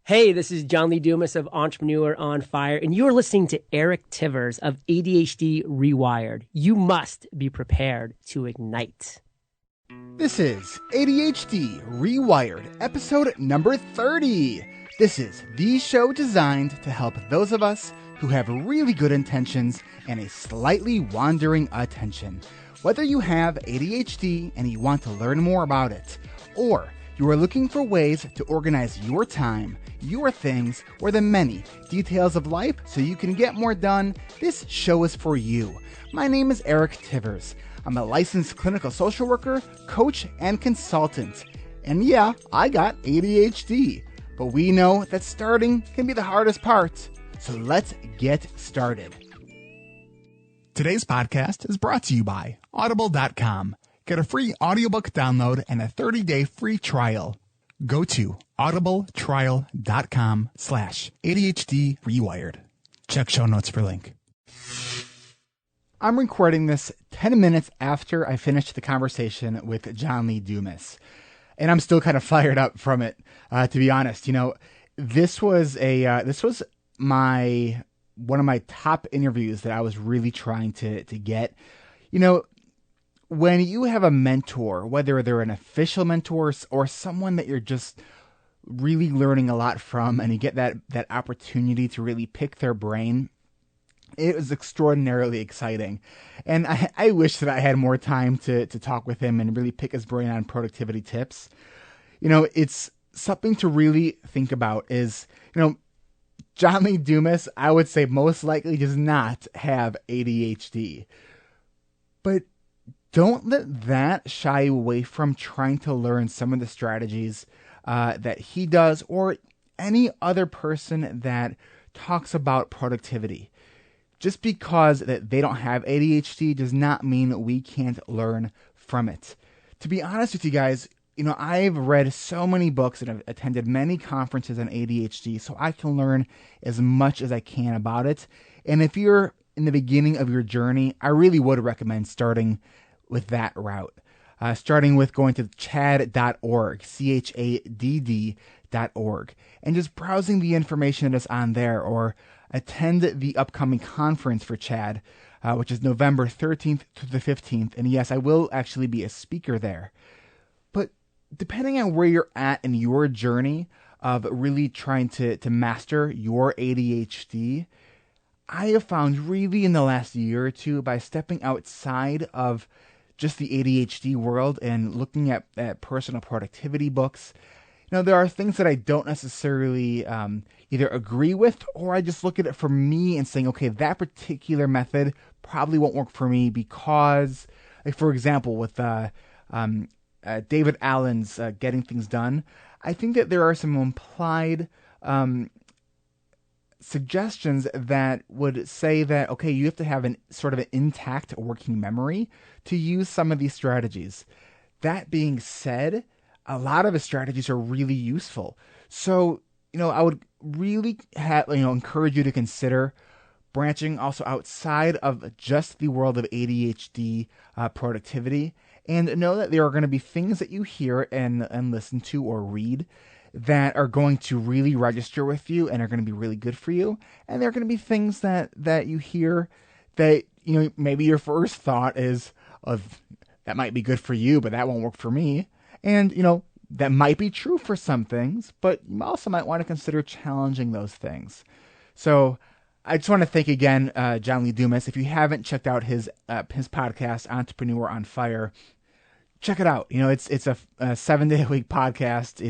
Hey, this is John Lee Dumas of Entrepreneur on Fire, and you are listening to Eric Tivers of ADHD Rewired. You must be prepared to ignite. This is ADHD Rewired, episode number 30. This is the show designed to help those of us who have really good intentions and a slightly wandering attention. Whether you have ADHD and you want to learn more about it, or you are looking for ways to organize your time, your things, or the many details of life so you can get more done, this show is for you. My name is Eric Tivers. I'm a licensed clinical social worker, coach, and consultant. And yeah, I got ADHD. But we know that starting can be the hardest part. So let's get started. Today's podcast is brought to you by Audible.com. Get a free audiobook download and a 30-day free trial. Go to audibletrial.com/ADHD Rewired. Check show notes for link. I'm recording this 10 minutes after I finished the conversation with John Lee Dumas. And I'm still kind of fired up from it, to be honest. You know, this was one of my top interviews that I was really trying to get. You know, when you have a mentor, whether they're an official mentor or someone that you're just really learning a lot from, and you get that opportunity to really pick their brain, it was extraordinarily exciting. And I wish that I had more time to talk with him and really pick his brain on productivity tips. You know, it's something to really think about is, you know, John Lee Dumas, I would say most likely does not have ADHD. But don't let that shy away from trying to learn some of the strategies that he does, or any other person that talks about productivity. Just because that they don't have ADHD does not mean we can't learn from it. To be honest with you guys, you know, I've read so many books and I've attended many conferences on ADHD, so I can learn as much as I can about it. And if you're in the beginning of your journey, I really would recommend starting with that route. Starting with going to chadd.org, CHADD.org, and just browsing the information that's on there, or attend the upcoming conference for CHADD, which is November 13th to the 15th. And yes, I will actually be a speaker there. But depending on where you're at in your journey of really trying to master your ADHD, I have found really in the last year or two, by stepping outside of just the ADHD world and looking at personal productivity books, you know, there are things that I don't necessarily either agree with, or I just look at it for me and saying, okay, that particular method probably won't work for me because, like, for example, with David Allen's Getting Things Done, I think that there are some implied suggestions that would say that, okay, you have to have an sort of an intact working memory to use some of these strategies. That being said, a lot of the strategies are really useful. So, you know, I would really encourage you to consider branching also outside of just the world of ADHD productivity, and know that there are going to be things that you hear and listen to or read that are going to really register with you and are going to be really good for you. And there are going to be things that you hear that, you know, maybe your first thought is, that might be good for you, but that won't work for me. And, you know, that might be true for some things, but you also might want to consider challenging those things. So I just want to thank again, John Lee Dumas. If you haven't checked out his podcast, Entrepreneur on Fire, check it out. You know, it's a 7-day-a-week podcast.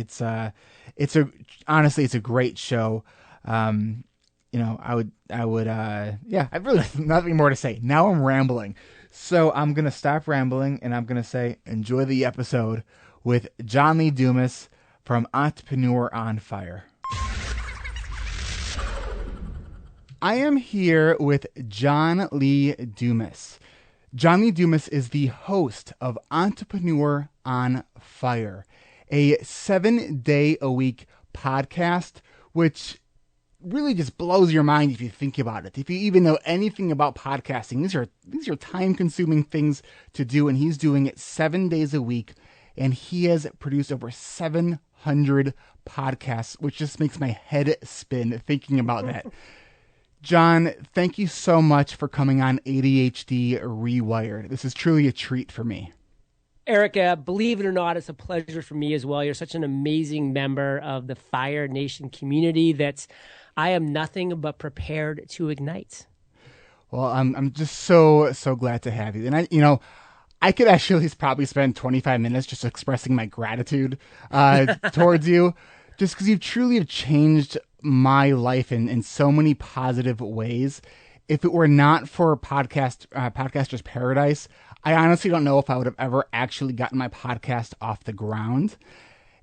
Honestly, it's a great show. You know, I've really nothing more to say. Now I'm rambling. So I'm going to stop rambling, and I'm going to say, enjoy the episode with John Lee Dumas from Entrepreneur on Fire. I am here with John Lee Dumas. John Lee Dumas is the host of Entrepreneur on Fire, a 7-day-a-week podcast, which really just blows your mind if you think about it. If you even know anything about podcasting, these are time-consuming things to do, and he's doing it 7 days a week, and he has produced over 700 100 podcasts, which just makes my head spin thinking about that. John, thank you so much for coming on ADHD Rewired. This is truly a treat for me. Erica, believe it or not, it's a pleasure for me as well. You're such an amazing member of the Fire Nation community that I am nothing but prepared to ignite. Well, I'm just so glad to have you. And I could actually probably spend 25 minutes just expressing my gratitude towards you, just because you truly have changed my life in so many positive ways. If it were not for Podcasters Paradise, I honestly don't know if I would have ever actually gotten my podcast off the ground.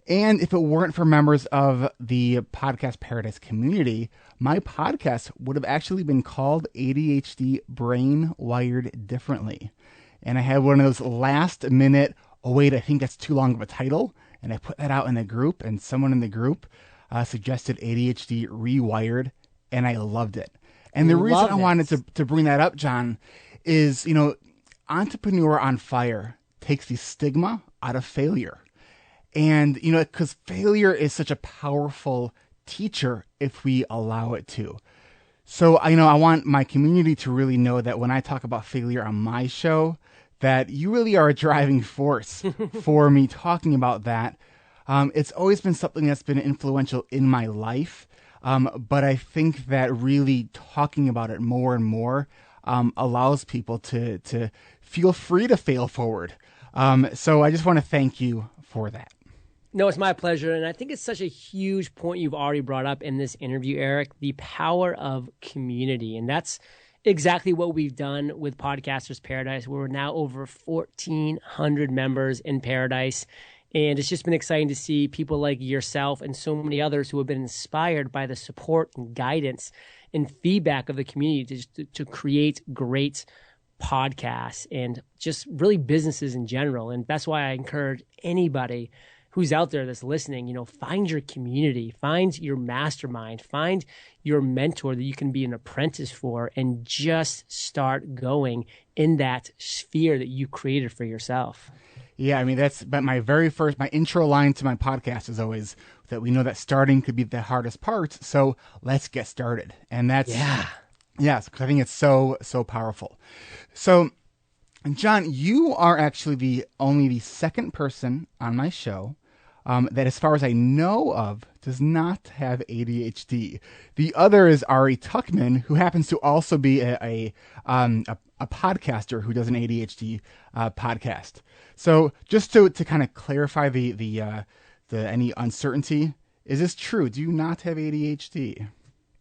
And if it weren't for members of the Podcast Paradise community, my podcast would have actually been called ADHD Brain Wired Differently. And I had one of those last minute, oh wait, I think that's too long of a title. And I put that out in the group, and someone in the group suggested ADHD Rewired, and I loved it. And the reason I wanted to bring that up, John, is, Entrepreneur on Fire takes the stigma out of failure. And, because failure is such a powerful teacher if we allow it to. So, I want my community to really know that when I talk about failure on my show, that you really are a driving force for me talking about that. It's always been something that's been influential in my life. But I think that really talking about it more and more allows people to feel free to fail forward. So I just want to thank you for that. No, it's my pleasure. And I think it's such a huge point you've already brought up in this interview, Eric, the power of community. And that's exactly what we've done with Podcasters Paradise. We're now over 1,400 members in Paradise. And it's just been exciting to see people like yourself and so many others who have been inspired by the support and guidance and feedback of the community to create great podcasts and just really businesses in general. And that's why I encourage anybody who's out there that's listening, find your community, find your mastermind, find your mentor that you can be an apprentice for, and just start going in that sphere that you created for yourself. Yeah, but my intro line to my podcast is always that we know that starting could be the hardest part, so let's get started. And that's, yes, because I think it's so powerful. So, John, you are actually only the second person on my show that, as far as I know of, does not have ADHD. The other is Ari Tuckman, who happens to also be a podcaster who does an ADHD podcast. So just to kind of clarify the any uncertainty, is this true? Do you not have ADHD?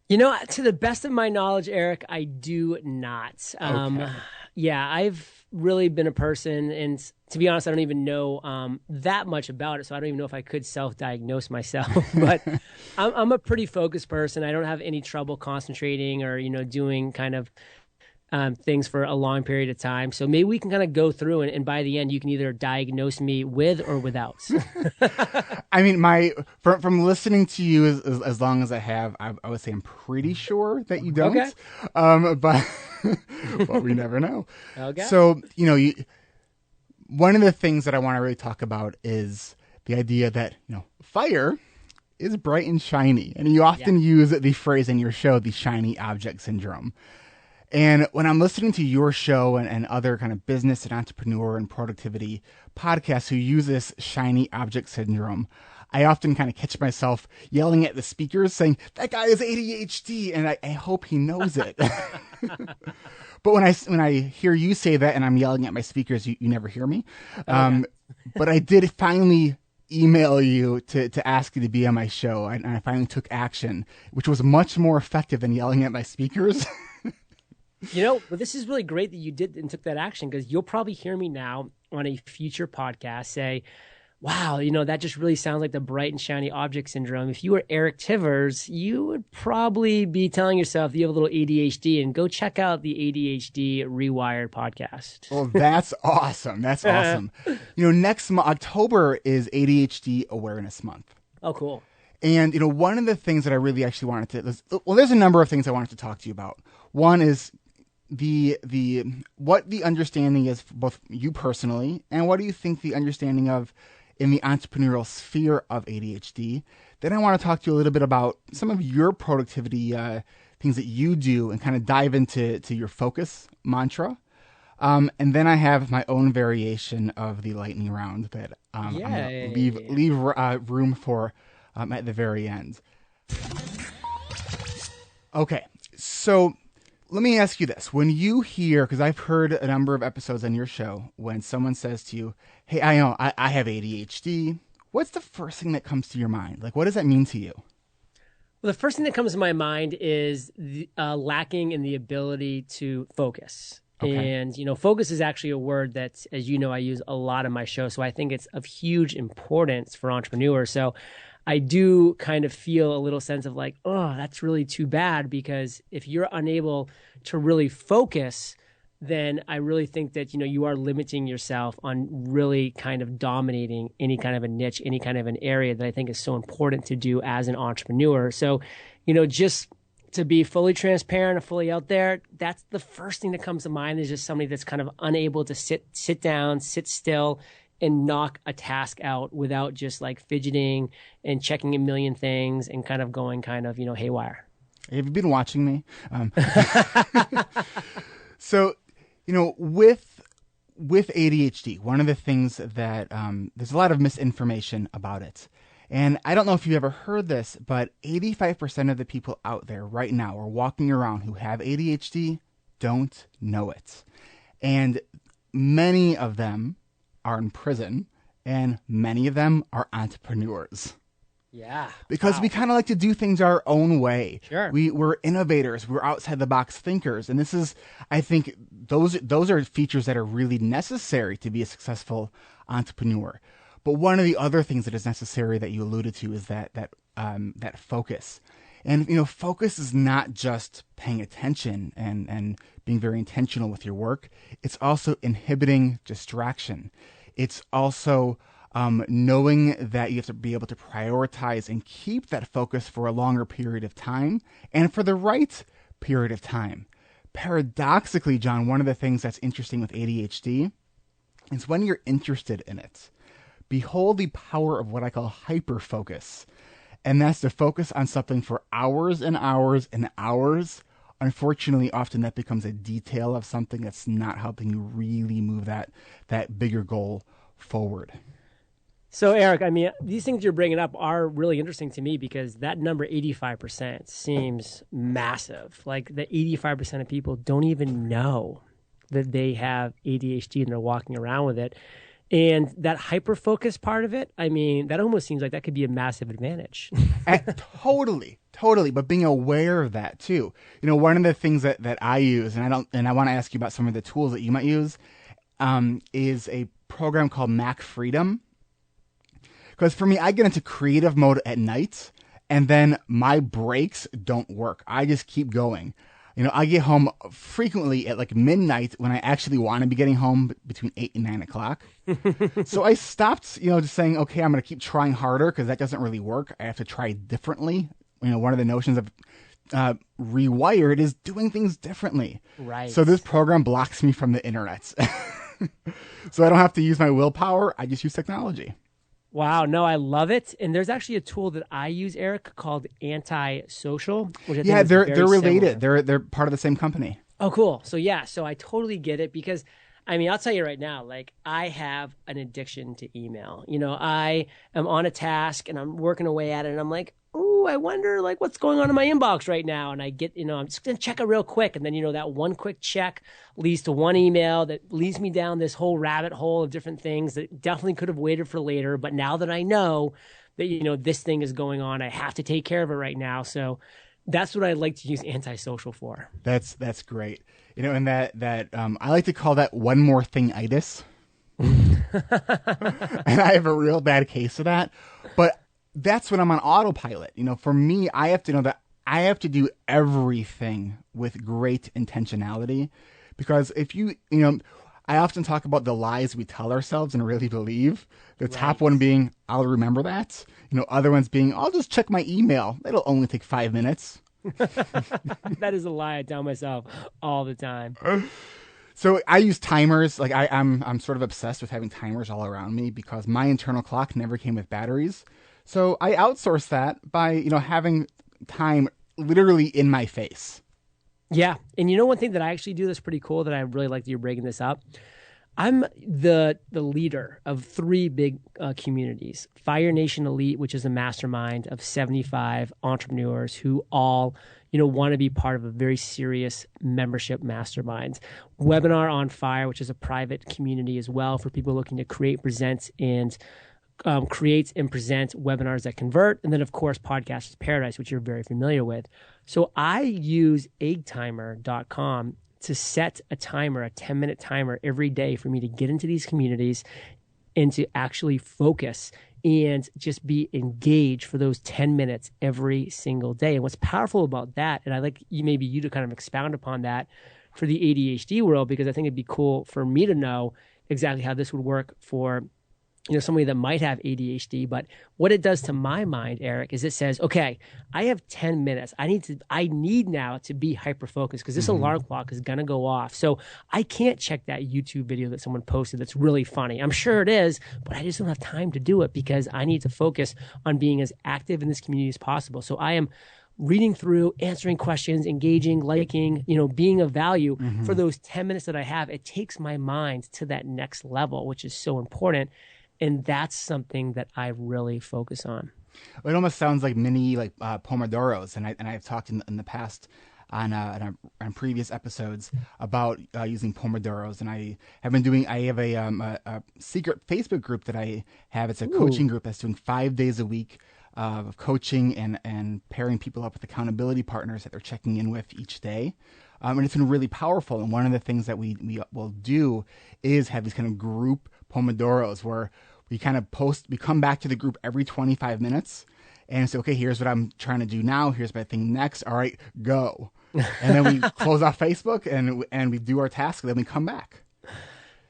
To the best of my knowledge, Eric, I do not. Okay. Yeah, I've really been a person, and to be honest, I don't even know that much about it, so I don't even know if I could self-diagnose myself. But I'm a pretty focused person. I don't have any trouble concentrating or doing kind of things for a long period of time. So maybe we can kind of go through and by the end, you can either diagnose me with or without. From listening to you as long as I have, I would say I'm pretty sure that you don't. Okay. But we never know. Okay. So, one of the things that I want to really talk about is the idea that, fire is bright and shiny. And you often use the phrase in your show, the shiny object syndrome. And when I'm listening to your show and other kind of business and entrepreneur and productivity podcasts who use this shiny object syndrome, I often kind of catch myself yelling at the speakers saying, that guy has ADHD, and I hope he knows it. But when I hear you say that and I'm yelling at my speakers, you never hear me. Okay. But I did finally email you to ask you to be on my show, and I finally took action, which was much more effective than yelling at my speakers. But this is really great that you did and took that action, because you'll probably hear me now on a future podcast say, wow, that just really sounds like the bright and shiny object syndrome. If you were Eric Tivers, you would probably be telling yourself you have a little ADHD, and go check out the ADHD Rewired podcast. Well, that's awesome. That's awesome. Next month, October is ADHD Awareness Month. Oh, cool. And, one of the things that I really actually wanted there's a number of things I wanted to talk to you about. One is what the understanding is for both you personally, and what do you think the understanding of in the entrepreneurial sphere of ADHD. Then I want to talk to you a little bit about some of your productivity things that you do and kind of dive into your focus mantra. And then I have my own variation of the lightning round that I'm going to leave room for at the very end. Okay, so let me ask you this. When you hear, because I've heard a number of episodes on your show, when someone says to you, hey, I know I have ADHD, what's the first thing that comes to your mind? Like, what does that mean to you? Well, the first thing that comes to my mind is lacking in the ability to focus. Okay. And, focus is actually a word that, as you know, I use a lot in my show. So I think it's of huge importance for entrepreneurs. So I do kind of feel a little sense of like, oh, that's really too bad, because if you're unable to really focus, then I really think that, you are limiting yourself on really kind of dominating any kind of a niche, any kind of an area that I think is so important to do as an entrepreneur. So, just to be fully transparent and fully out there, that's the first thing that comes to mind, is just somebody that's kind of unable to sit down, sit still, and knock a task out without just like fidgeting and checking a million things and kind of going haywire. Have you been watching me? So, with ADHD, one of the things that there's a lot of misinformation about it. And I don't know if you've ever heard this, but 85% of the people out there right now are walking around who have ADHD don't know it. And many of them are in prison, and many of them are entrepreneurs. Yeah. Because we kind of like to do things our own way. Sure. We're innovators. We're outside the box thinkers. And this is, I think, those are features that are really necessary to be a successful entrepreneur. But one of the other things that is necessary that you alluded to is that focus. And, focus is not just paying attention and being very intentional with your work. It's also inhibiting distraction. It's also knowing that you have to be able to prioritize and keep that focus for a longer period of time and for the right period of time. Paradoxically, John, one of the things that's interesting with ADHD is when you're interested in it, behold the power of what I call hyperfocus. And that's to focus on something for hours and hours and hours. Unfortunately, often that becomes a detail of something that's not helping you really move that bigger goal forward. So, Eric, I mean, these things you're bringing up are really interesting to me, because that number 85% seems massive. Like, the 85% of people don't even know that they have ADHD and they're walking around with it. And that hyper-focus part of it, I mean, that almost seems like that could be a massive advantage. Totally. But being aware of that too. One of the things that I use, and I want to ask you about some of the tools that you might use, is a program called Mac Freedom. Because for me, I get into creative mode at night, and then my breaks don't work. I just keep going. I get home frequently at like midnight when I actually want to be getting home between 8 and 9 o'clock. So I stopped, just saying, okay, I'm going to keep trying harder, because that doesn't really work. I have to try differently. One of the notions of rewired is doing things differently. Right. So this program blocks me from the internet. So I don't have to use my willpower. I just use technology. Wow, no, I love it. And there's actually a tool that I use, Eric, called Anti-Social, which I think is they're very related. similar. They're part of the same company. Oh, cool. So I totally get it, because I mean, I'll tell you right now, like, I have an addiction to email. I am on a task and I'm working away at it, and I'm like, oh, I wonder like what's going on in my inbox right now. And I get, I'm just going to check it real quick. And then, that one quick check leads to one email that leads me down this whole rabbit hole of different things that definitely could have waited for later. But now that I know that, this thing is going on, I have to take care of it right now. So that's what I like to use Antisocial for. That's great. And that I like to call that one more thing-itis. And I have a real bad case of that. But that's when I'm on autopilot. For me, I have to know that I have to do everything with great intentionality, because if I often talk about the lies we tell ourselves and really believe. The top one being, I'll remember that. Other ones being, I'll just check my email. It'll only take 5 minutes. That is a lie I tell myself all the time. So I use timers. Like I'm sort of obsessed with having timers all around me because my internal clock never came with batteries. So I outsource that by, having time literally in my face. Yeah. And one thing that I actually do that's pretty cool that I really like that you're breaking this up. I'm the leader of three big communities. Fire Nation Elite, which is a mastermind of 75 entrepreneurs who all, want to be part of a very serious membership mastermind. Webinar on Fire, which is a private community as well for people looking to create, present, and create and present webinars that convert. And then, of course, Podcasters Paradise, which you're very familiar with. So I use eggtimer.com to set a timer, a 10-minute timer every day for me to get into these communities and to actually focus and just be engaged for those 10 minutes every single day. And what's powerful about that, and I'd like you to kind of expound upon that for the ADHD world, because I think it'd be cool for me to know exactly how this would work for somebody that might have ADHD. But what it does to my mind, Eric, is it says, okay, I have 10 minutes. I need now to be hyper-focused because this alarm clock is going to go off. So I can't check that YouTube video that someone posted that's really funny. I'm sure it is, but I just don't have time to do it because I need to focus on being as active in this community as possible. So I am reading through, answering questions, engaging, liking, being of value for those 10 minutes that I have. It takes my mind to that next level, which is so important. And that's something that I really focus on. It almost sounds like mini Pomodoros, and I've talked in the past on previous episodes about using Pomodoros, and I have a secret Facebook group that I have. It's a coaching group that's doing 5 days a week of coaching and pairing people up with accountability partners that they're checking in with each day. And it's been really powerful. And one of the things that we will do is have these kind of group Pomodoros where we come back to the group every 25 minutes and say, okay, here's what I'm trying to do now. Here's my thing next. All right, go. And then we close off Facebook and we do our task, and then we come back.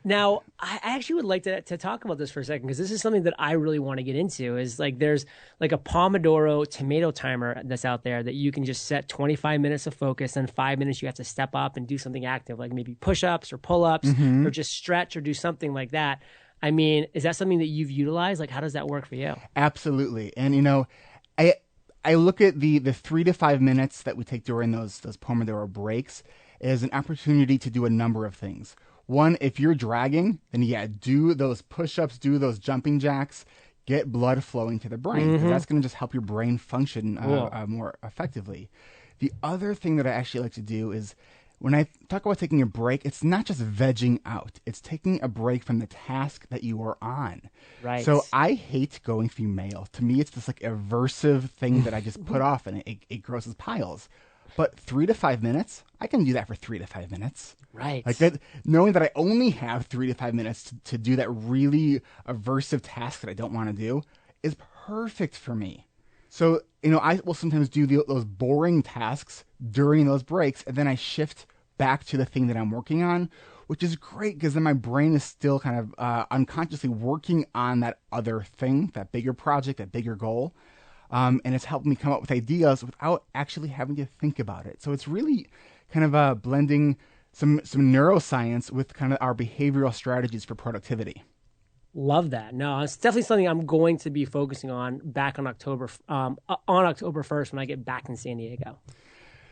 Now, I actually would like to talk about this for a second, because this is something that I really want to get into. Is like there's like a Pomodoro tomato timer that's out there that you can just set 25 minutes of focus, and 5 minutes you have to step up and do something active, like maybe push-ups or pull-ups or just stretch or do something like that. I mean, is that something that you've utilized? Like, how does that work for you? Absolutely. And, I look at the 3 to 5 minutes that we take during those Pomodoro breaks as an opportunity to do a number of things. One, if you're dragging, then do those push-ups, do those jumping jacks, get blood flowing to the brain. Because that's going to just help your brain function more effectively. The other thing that I actually like to do is, when I talk about taking a break, it's not just vegging out. It's taking a break from the task that you are on. Right. So I hate going through mail. To me, it's this like aversive thing that I just put off, and it grosses piles. But 3 to 5 minutes, I can do that for 3 to 5 minutes. Right. Like that, knowing that I only have 3 to 5 minutes to do that really aversive task that I don't want to do is perfect for me. So, I will sometimes do those boring tasks during those breaks, and then I shift back to the thing that I'm working on, which is great because then my brain is still kind of unconsciously working on that other thing, that bigger project, that bigger goal. And it's helped me come up with ideas without actually having to think about it. So it's really kind of blending some neuroscience with kind of our behavioral strategies for productivity. Love that. No, it's definitely something I'm going to be focusing on back on October 1st when I get back in San Diego.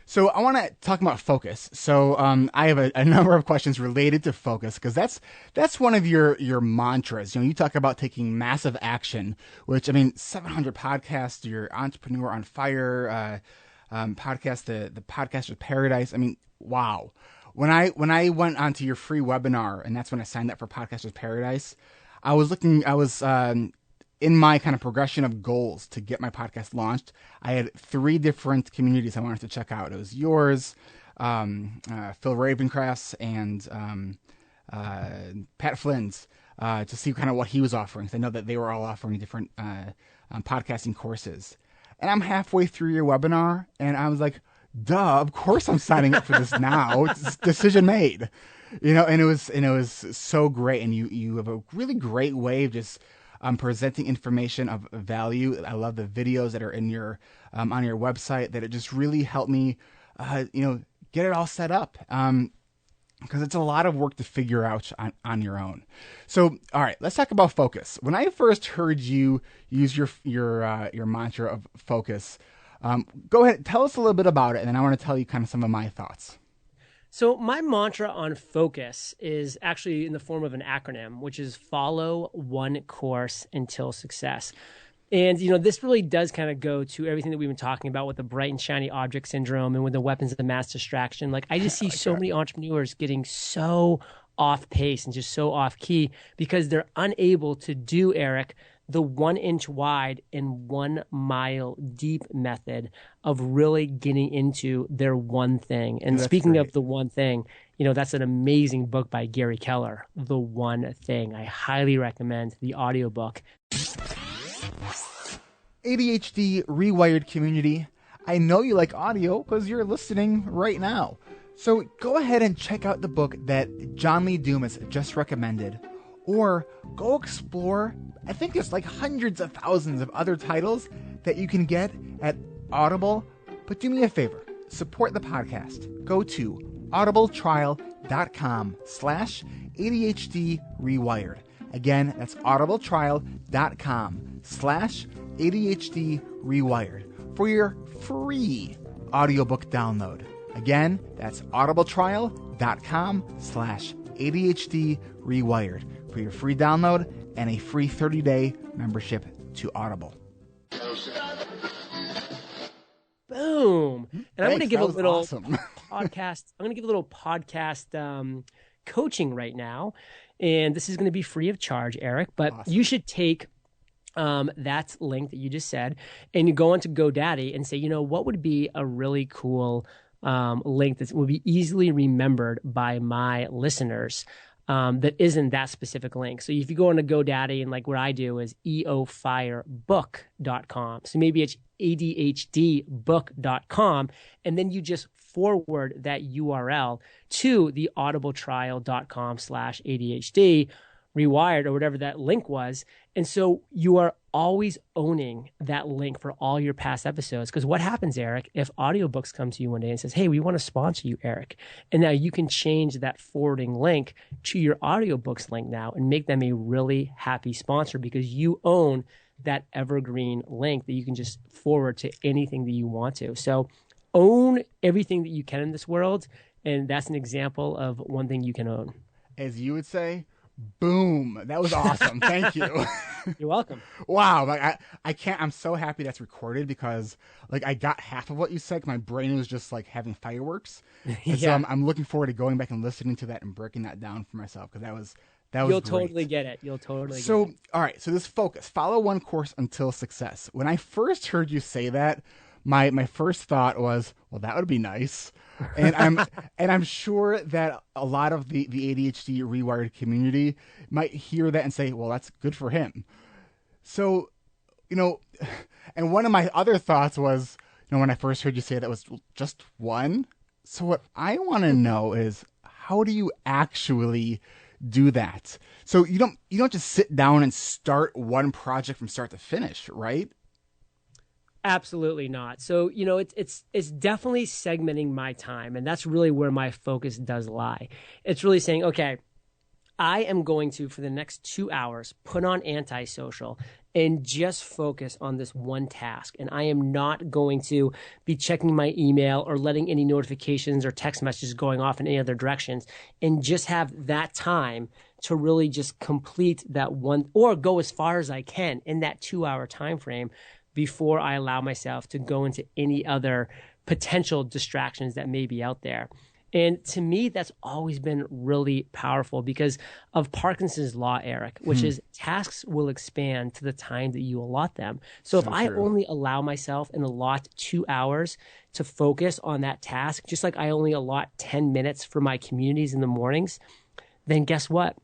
So I want to talk about focus. So I have a number of questions related to focus, because that's one of your mantras. You talk about taking massive action, which, 700 podcasts, your Entrepreneur on Fire podcast, the Podcasters Paradise. Wow. When I went onto your free webinar, and that's when I signed up for Podcasters Paradise, I was in my kind of progression of goals to get my podcast launched, I had 3 different communities I wanted to check out. It was yours, Phil Ravencroft's, and Pat Flynn's, to see kind of what he was offering. I know that they were all offering different podcasting courses. And I'm halfway through your webinar, and I was like, duh, of course I'm signing up for this now. It's decision made. And it was so great. And you have a really great way of just presenting information of value. I love the videos that are in your on your website, that it just really helped me get it all set up. because it's a lot of work to figure out on your own. So, all right, let's talk about focus. When I first heard you use your mantra of focus, go ahead, tell us a little bit about it, and then I want to tell you kind of some of my thoughts. So my mantra on focus is actually in the form of an acronym, which is follow one course until success. And, this really does kind of go to everything that we've been talking about with the bright and shiny object syndrome and with the weapons of mass distraction. Like, I just see so many entrepreneurs getting so off pace and just so off key because they're unable to do, Eric, the 1 inch wide and 1 mile deep method of really getting into their one thing. And speaking of the one thing, that's an amazing book by Gary Keller, The One Thing. I highly recommend the audiobook. ADHD Rewired community, I know you like audio because you're listening right now. So go ahead and check out the book that John Lee Dumas just recommended, or go explore. I think there's like hundreds of thousands of other titles that you can get at Audible. But do me a favor, support the podcast. Go to audibletrial.com/ADHD Rewired. Again, that's audibletrial.com/ADHD Rewired for your free audiobook download. Again, that's audibletrial.com/ADHD Rewired for your free download and a free 30-day membership to Audible. Boom. And I'm going to give a little awesome. podcast. I'm going to give a little podcast coaching right now. And this is going to be free of charge, Eric, but awesome. You should take that link that you just said and you go onto GoDaddy and say, what would be a really cool link that would be easily remembered by my listeners that isn't that specific link. So if you go into GoDaddy and like what I do is eofirebook.com. So maybe it's ADHDbook.com. And then you just forward that URL to the audibletrial.com/ADHD Rewired or whatever that link was. And so you are always owning that link for all your past episodes. Because what happens, Eric, if audiobooks come to you one day and says, hey, we want to sponsor you, Eric. And now you can change that forwarding link to your audiobooks link now and make them a really happy sponsor because you own that evergreen link that you can just forward to anything that you want to. So own everything that you can in this world. And that's an example of one thing you can own. As you would say, boom. That was awesome. Thank you. You're welcome. Wow. Like I can't, I'm so happy that's recorded because like I got half of what you said. My brain was just like having fireworks. And so I'm looking forward to going back and listening to that and breaking that down for myself. Cause that was You'll great. Totally get it. You'll totally get it. So, all right. So this focus, follow one course until success. When I first heard you say that, my first thought was, well, that would be nice. And I'm sure that a lot of the ADHD Rewired community might hear that and say, well, that's good for him. So, and one of my other thoughts was, when I first heard you say that was just one. So what I want to know is, how do you actually do that? So you don't just sit down and start one project from start to finish, right? Absolutely not. So, it's definitely segmenting my time. And that's really where my focus does lie. It's really saying, okay, I am going to, for the next 2 hours, put on antisocial and just focus on this one task. And I am not going to be checking my email or letting any notifications or text messages going off in any other directions, and just have that time to really just complete that one or go as far as I can in that 2 hour time frame before I allow myself to go into any other potential distractions that may be out there. And to me, that's always been really powerful because of Parkinson's law, Eric, which is tasks will expand to the time that you allot them. So if I only allow myself and allot 2 hours to focus on that task, just like I only allot 10 minutes for my communities in the mornings, then guess what?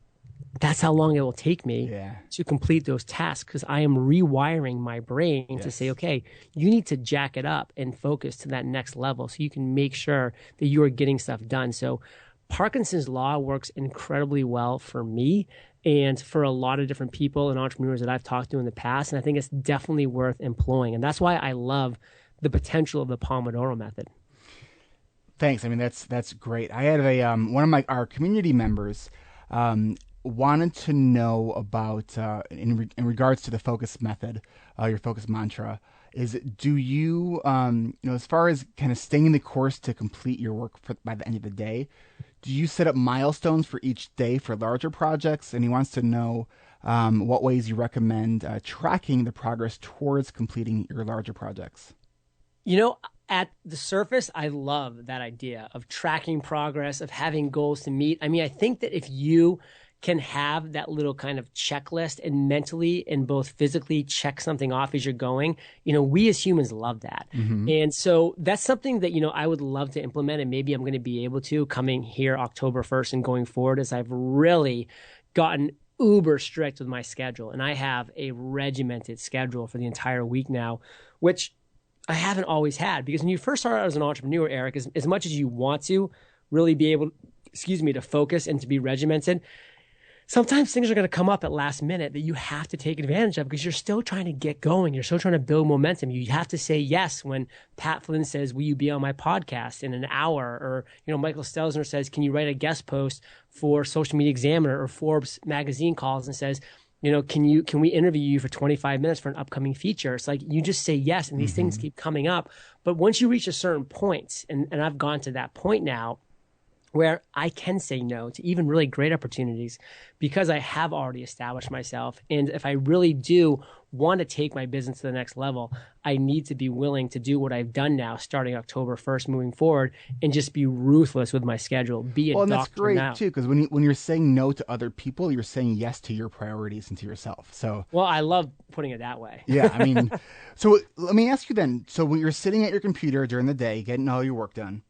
That's how long it will take me to complete those tasks because I am rewiring my brain to say, okay, you need to jack it up and focus to that next level so you can make sure that you are getting stuff done. So Parkinson's law works incredibly well for me and for a lot of different people and entrepreneurs that I've talked to in the past. And I think it's definitely worth employing. And that's why I love the potential of the Pomodoro method. Thanks. I mean, that's great. I had one of our community members wanted to know about in regards to the focus method, your focus mantra. Do you as far as kind of staying the course to complete your work by the end of the day, do you set up milestones for each day for larger projects? And he wants to know what ways you recommend tracking the progress towards completing your larger projects. At the surface, I love that idea of tracking progress, of having goals to meet. I mean, I think that if you can have that little kind of checklist and mentally and both physically check something off as you're going, we as humans love that. Mm-hmm. And so that's something that, I would love to implement, and maybe I'm going to be able to coming here October 1st and going forward, as I've really gotten uber strict with my schedule. And I have a regimented schedule for the entire week now, which I haven't always had, because when you first start out as an entrepreneur, Eric, as much as you want to really be able, to focus and to be regimented, sometimes things are going to come up at last minute that you have to take advantage of because you're still trying to get going. You're still trying to build momentum. You have to say yes when Pat Flynn says, will you be on my podcast in an hour? Or, Michael Stelzner says, can you write a guest post for Social Media Examiner, or Forbes magazine calls and says, can we interview you for 25 minutes for an upcoming feature? It's like you just say yes, and these things keep coming up. But once you reach a certain point, and I've gone to that point now, where I can say no to even really great opportunities because I have already established myself. And if I really do want to take my business to the next level, I need to be willing to do what I've done now, starting October 1st, moving forward, and just be ruthless with my schedule. Be a doctor now. Well, and that's great too, because when you're saying no to other people, you're saying yes to your priorities and to yourself. So, well, I love putting it that way. Yeah, I mean, so let me ask you then. So when you're sitting at your computer during the day, getting all your work done,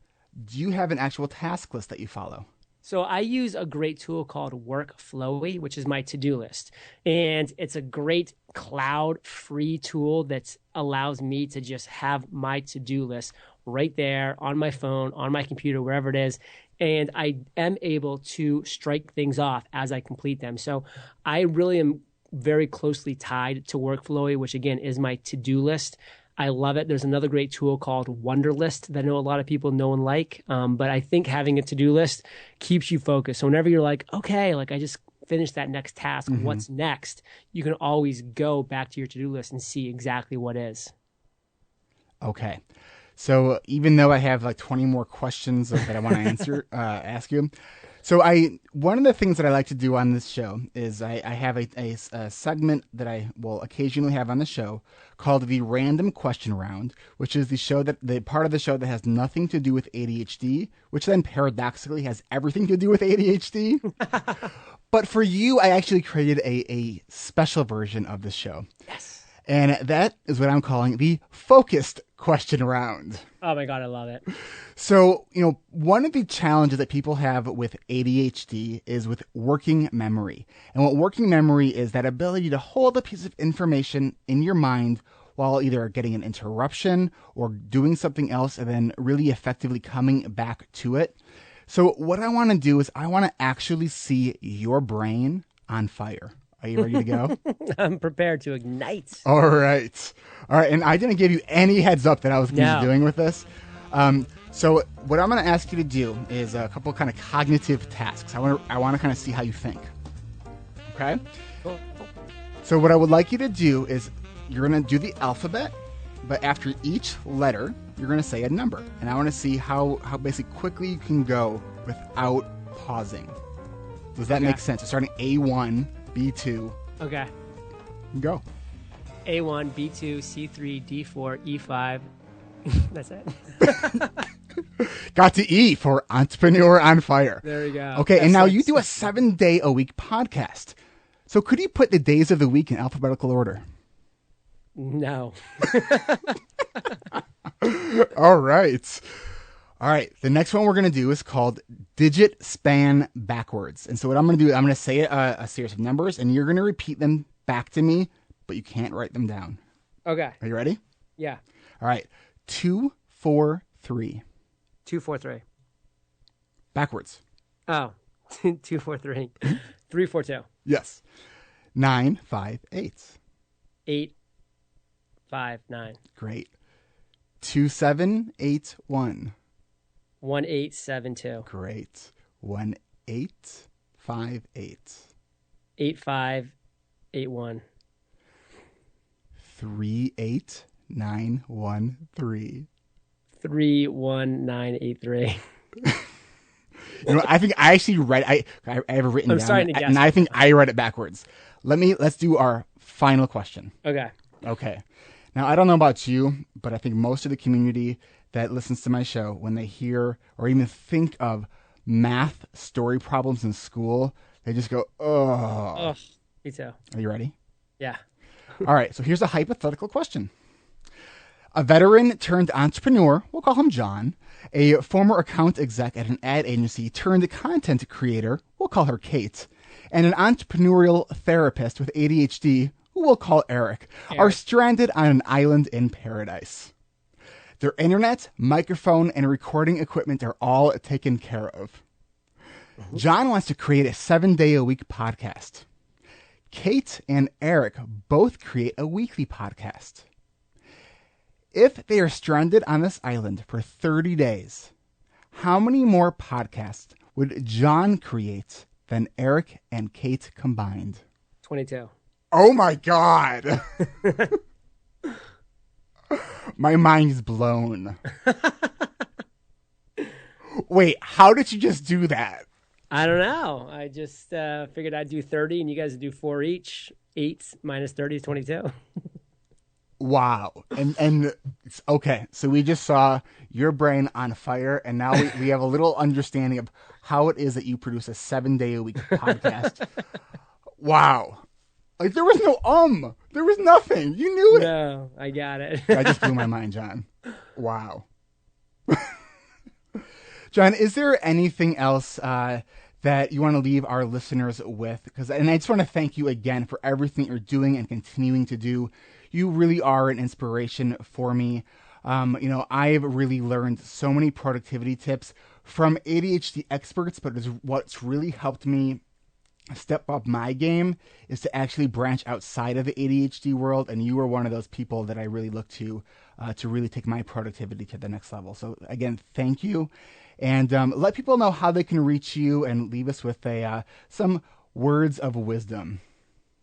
do you have an actual task list that you follow? So I use a great tool called Workflowy, which is my to-do list. And it's a great cloud free tool that allows me to just have my to-do list right there on my phone, on my computer, wherever it is. And I am able to strike things off as I complete them. So I really am very closely tied to Workflowy, which again is my to-do list. I love it. There's another great tool called Wunderlist that I know a lot of people know and like. But I think having a to-do list keeps you focused. So whenever you're like, okay, I just finished that next task, what's next? You can always go back to your to-do list and see exactly what is. Okay. So even though I have 20 more questions that I want to ask you. So one of the things that I like to do on this show is I have a segment that I will occasionally have on the show called the Random Question Round, which is the part of the show that has nothing to do with ADHD, which then paradoxically has everything to do with ADHD. But for you, I actually created a special version of the show. Yes. And that is what I'm calling the Focused Question Round. Oh my God, I love it. So, one of the challenges that people have with ADHD is with working memory. And what working memory is, that ability to hold a piece of information in your mind while either getting an interruption or doing something else and then really effectively coming back to it. So what I want to do is I want to actually see your brain on fire. Are you ready to go? I'm prepared to ignite. All right. And I didn't give you any heads up that I was going to be doing with this. So what I'm going to ask you to do is a couple kind of cognitive tasks. I want to kind of see how you think. Okay? Cool. So what I would like you to do is you're going to do the alphabet, but after each letter, you're going to say a number. And I want to see how basically quickly you can go without pausing. Does that make sense? So starting A1, B2. Okay. Go. A1, B2, C3, D4, E5. That's it. Got to E for Entrepreneur on Fire. There we go. Okay, and now you do a 7-day-a-week podcast. So could you put the days of the week in alphabetical order? No. All right. The next one we're going to do is called Digit Span Backwards. And so what I'm going to do, I'm going to say a series of numbers, and you're going to repeat them back to me, but you can't write them down. Okay. Are you ready? Yeah. All right. 2, 4, 3. 2, 4, 3. Backwards. Oh. 2, 4, 3. 3, 4, 2. Yes. 9, 5, 8. 8, 5, 9. Great. 2, 7, 8, 1. 1872. Great. 1858. 8581. 38913. 31983. I think I actually read. I have it written down. I'm starting to guess. And I think I read it backwards. Let's do our final question. Okay. Okay. Now, I don't know about you, but I think most of the community that listens to my show, when they hear or even think of math story problems in school, they just go, oh. Oh, me too. Are you ready? Yeah. All right. So here's a hypothetical question. A veteran turned entrepreneur, we'll call him John, a former account exec at an ad agency turned content creator, we'll call her Kate, and an entrepreneurial therapist with ADHD, who we'll call Eric, are stranded on an island in paradise. Their internet, microphone, and recording equipment are all taken care of. John wants to create a 7-day-a-week podcast. Kate and Eric both create a weekly podcast. If they are stranded on this island for 30 days, how many more podcasts would John create than Eric and Kate combined? 22. Oh my God. My mind is blown. Wait, how did you just do that? I don't know. I just figured I'd do 30 and you guys would do 4 each. 8 minus 30 is 22. Wow. And okay, so we just saw your brain on fire, and now we have a little understanding of how it is that you produce a 7-day-a-week podcast. Wow. Like, there was no there was nothing. You knew it. No, I got it. I just blew my mind, John. Wow. John, is there anything else that you want to leave our listeners with? And I just want to thank you again for everything you're doing and continuing to do. You really are an inspiration for me. I've really learned so many productivity tips from ADHD experts, but what's really helped me step up my game is to actually branch outside of the ADHD world. And you were one of those people that I really look to really take my productivity to the next level. So again, thank you. And let people know how they can reach you and leave us with some words of wisdom.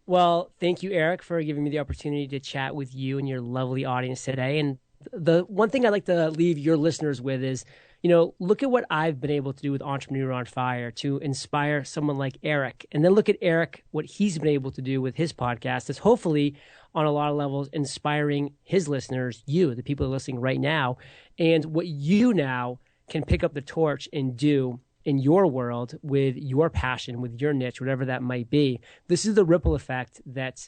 Well, thank you, Eric, for giving me the opportunity to chat with you and your lovely audience today. And the one thing I'd like to leave your listeners with is, look at what I've been able to do with Entrepreneur on Fire to inspire someone like Eric. And then look at Eric, what he's been able to do with his podcast is hopefully on a lot of levels inspiring his listeners, you, the people listening right now, and what you now can pick up the torch and do in your world with your passion, with your niche, whatever that might be. This is the ripple effect that,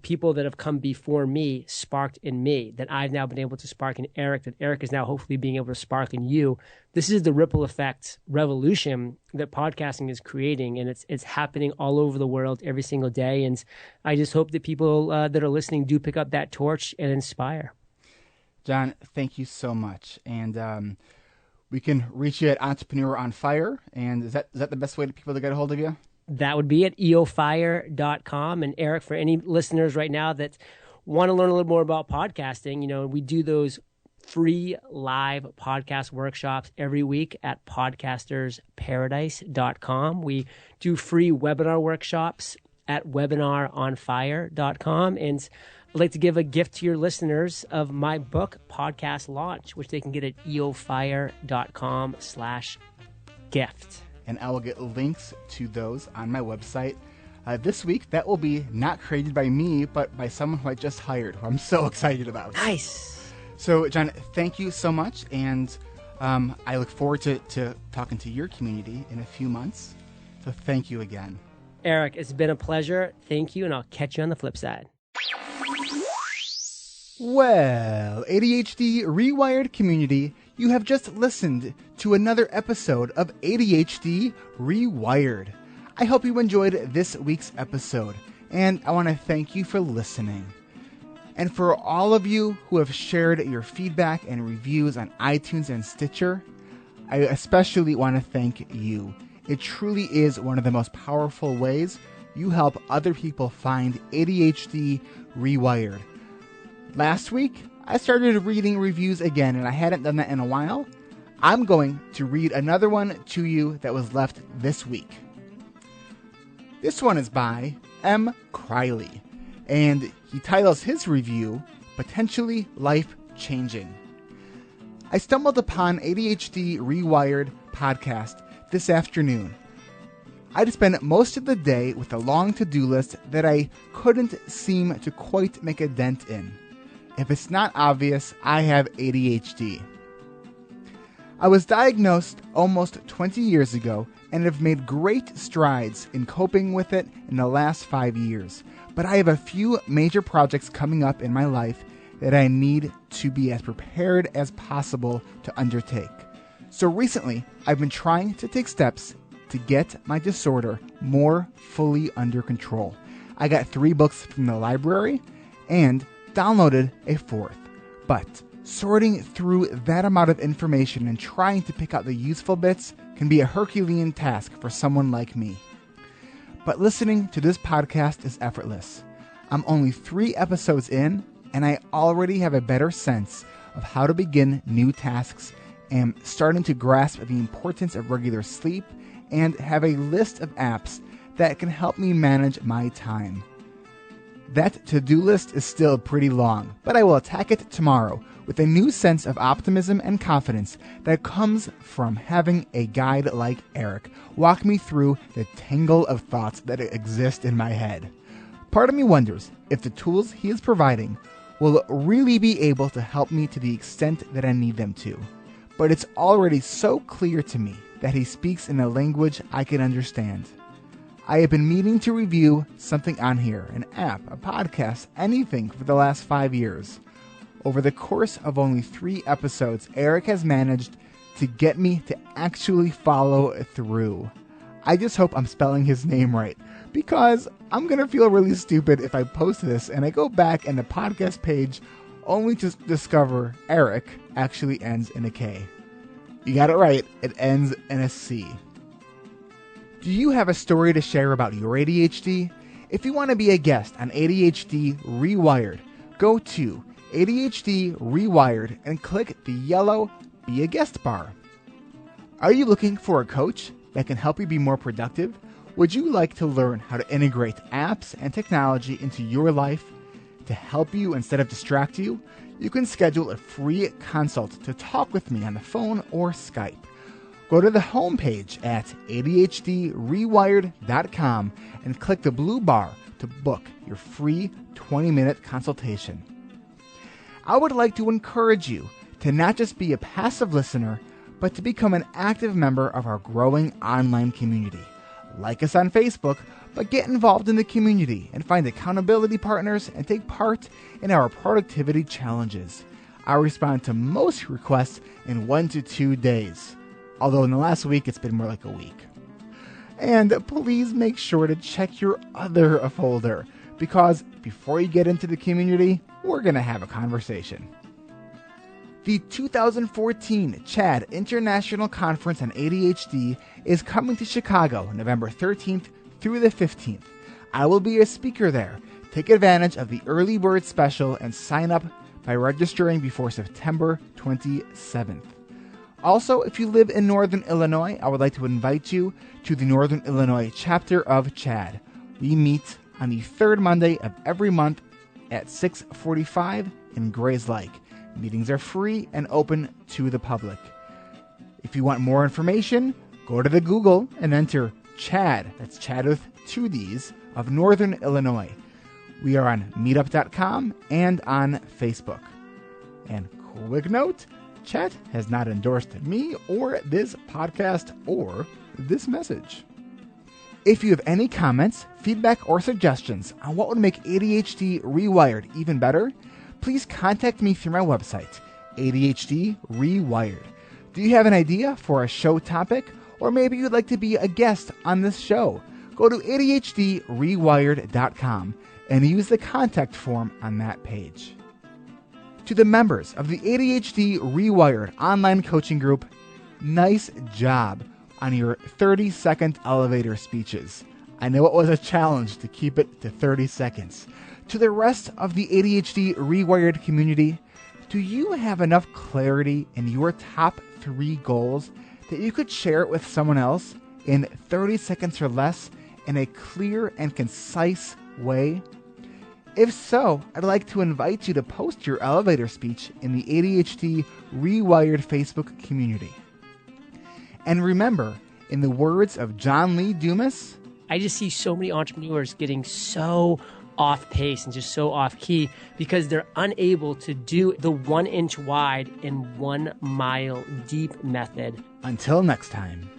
people that have come before me sparked in me, that I've now been able to spark in Eric, that Eric is now hopefully being able to spark in you. This is the ripple effect revolution that podcasting is creating, and it's happening all over the world every single day. And I just hope that people that are listening do pick up that torch and inspire. John, thank you so much. And we can reach you at Entrepreneur on Fire. And is that the best way for people to get a hold of you? That would be at eofire.com. And Eric, for any listeners right now that want to learn a little more about podcasting, we do those free live podcast workshops every week at podcastersparadise.com. We do free webinar workshops at webinaronfire.com. And I'd like to give a gift to your listeners of my book, Podcast Launch, which they can get at eofire.com/gift. And I will get links to those on my website. This week, that will be not created by me, but by someone who I just hired, who I'm so excited about. Nice. So, John, thank you so much. And I look forward to talking to your community in a few months. So thank you again. Eric, it's been a pleasure. Thank you, and I'll catch you on the flip side. Well, ADHD Rewired community, you have just listened to another episode of ADHD Rewired. I hope you enjoyed this week's episode, and I want to thank you for listening. And for all of you who have shared your feedback and reviews on iTunes and Stitcher, I especially want to thank you. It truly is one of the most powerful ways you help other people find ADHD Rewired. Last week, I started reading reviews again, and I hadn't done that in a while. I'm going to read another one to you that was left this week. This one is by M. Criley, and he titles his review, Potentially Life-Changing. I stumbled upon ADHD Rewired podcast this afternoon. I'd spent most of the day with a long to-do list that I couldn't seem to quite make a dent in. If it's not obvious, I have ADHD. I was diagnosed almost 20 years ago and have made great strides in coping with it in the last 5 years. But I have a few major projects coming up in my life that I need to be as prepared as possible to undertake. So recently, I've been trying to take steps to get my disorder more fully under control. I got 3 books from the library and downloaded a 4th. But sorting through that amount of information and trying to pick out the useful bits can be a Herculean task for someone like me. But listening to this podcast is effortless. I'm only 3 episodes in, and I already have a better sense of how to begin new tasks and starting to grasp the importance of regular sleep and have a list of apps that can help me manage my time. That to-do list is still pretty long, but I will attack it tomorrow with a new sense of optimism and confidence that comes from having a guide like Eric walk me through the tangle of thoughts that exist in my head. Part of me wonders if the tools he is providing will really be able to help me to the extent that I need them to. But it's already so clear to me that he speaks in a language I can understand. I have been meaning to review something on here, an app, a podcast, anything for the last 5 years. Over the course of only 3 episodes, Eric has managed to get me to actually follow through. I just hope I'm spelling his name right, because I'm going to feel really stupid if I post this and I go back and the podcast page only to discover Eric actually ends in a K. You got it right, it ends in a C. Do you have a story to share about your ADHD? If you want to be a guest on ADHD Rewired, go to ADHD Rewired and click the yellow Be a Guest bar. Are you looking for a coach that can help you be more productive? Would you like to learn how to integrate apps and technology into your life to help you instead of distract you? You can schedule a free consult to talk with me on the phone or Skype. Go to the homepage at ADHDrewired.com and click the blue bar to book your free 20-minute consultation. I would like to encourage you to not just be a passive listener, but to become an active member of our growing online community. Like us on Facebook, but get involved in the community and find accountability partners and take part in our productivity challenges. I respond to most requests in 1 to 2 days. Although in the last week, it's been more like a week. And please make sure to check your other folder, because before you get into the community, we're going to have a conversation. The 2014 CHAD International Conference on ADHD is coming to Chicago November 13th through the 15th. I will be a speaker there. Take advantage of the early bird special and sign up by registering before September 27th. Also, if you live in Northern Illinois, I would like to invite you to the Northern Illinois chapter of CHAD. We meet on the 3rd Monday of every month at 6:45 in Grays Lake. Meetings are free and open to the public. If you want more information, go to the Google and enter CHAD, that's CHAD with 2 Ds, of Northern Illinois. We are on meetup.com and on Facebook. And quick note, CHAD has not endorsed me or this podcast or this message. If you have any comments, feedback, or suggestions on what would make ADHD Rewired even better, please contact me through my website, ADHD Rewired. Do you have an idea for a show topic, or maybe you'd like to be a guest on this show? Go to ADHDrewired.com and use the contact form on that page. To the members of the ADHD Rewired online coaching group, nice job on your 30-second elevator speeches. I know it was a challenge to keep it to 30 seconds. To the rest of the ADHD Rewired community, Do you have enough clarity in your top 3 goals that you could share it with someone else in 30 seconds or less in a clear and concise way? If so, I'd like to invite you to post your elevator speech in the ADHD Rewired Facebook community. And remember, in the words of John Lee Dumas, I just see so many entrepreneurs getting so off pace and just so off key because they're unable to do the 1 inch wide and 1 mile deep method. Until next time.